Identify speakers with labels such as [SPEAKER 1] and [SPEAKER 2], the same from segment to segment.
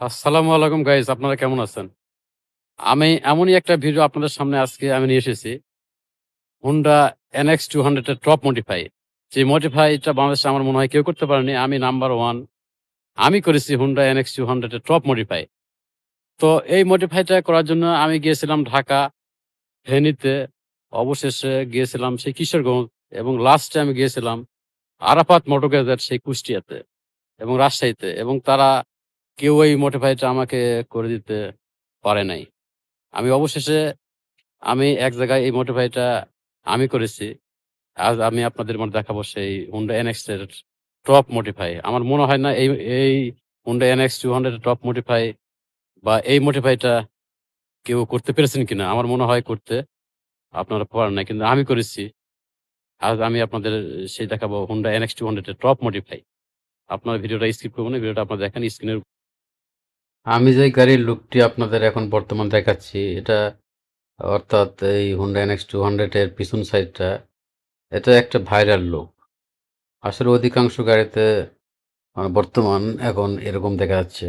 [SPEAKER 1] আসসালামু আলাইকুম গাইস, আপনারা কেমন আছেন? আমি এমনই একটা ভিডিও আপনাদের সামনে আজকে আমি নিয়ে এসেছি। Honda NX200 এর টপ মডিফাই। যে মডিফাইটা বাংলাদেশে আমার মনে হয় কেউ করতে পারেনি। আমি নাম্বার 1 আমি করেছি Honda NX200 এর টপ মডিফাই। তো এই মডিফাইটা করার জন্য আমি গিয়েছিলাম ঢাকা, ফেনীতে, অবশেষে গিয়েছিলাম সেই কিশোরগঞ্জ এবং লাস্টে আমি গিয়েছিলাম আরাফাত মোটর গ্যারেজের সেই কুষ্টিয়াতে এবং রাজশাহীতে এবং তারা কেউ এই মডিফাইটা আমাকে করে দিতে পারে নাই। আমি অবশেষে এক জায়গায় এই মডিফাইটা আমি করেছি। আজ আমি আপনাদের মাঝে দেখাবো সেই Honda NX এর টপ মডিফাই। আমার মনে হয় না এই Honda NX200 এর টপ মডিফাই বা এই মডিফাইটা কেউ করতে পেরেছেন কিনা? আমার মনে হয় করতে আপনারা পারেন নাই। কিন্তু আমি করেছি। আজ আমি আপনাদের সেই দেখাবো Honda NX200 এর টপ মডিফাই। আপনারা ভিডিওটা স্কিপ করবেন না। ভিডিওটা আপনারা দেখেন স্ক্রিনের আমি যে গাড়ির লুকটি আপনাদের এখন বর্তমান দেখাচ্ছি এটা অর্থাৎ এই Honda NX200 এর পিছন সাইডটা এটা একটা ভাইরাল লুক। আসলে অধিকাংশ গাড়িতে বর্তমান এখন এরকম দেখা যাচ্ছে।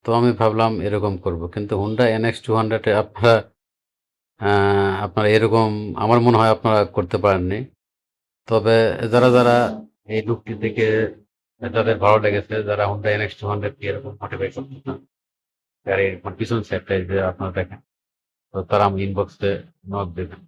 [SPEAKER 1] তো আমি ভাবলাম এরকম করব। কিন্তু Honda NX200 এ আপনারা এরকম আমার মনে হয় আপনারা করতে পারেননি। তবে যারা এই লুকটি দেখে যাদের ভালো লেগেছে, যারা Honda NX200 কে এরকম মডিফাই করতে চান, গাড়ির পিছন সাইডটা যে আপনারা দেখেন, তো তারা আমার ইনবক্সে নক দেবেন।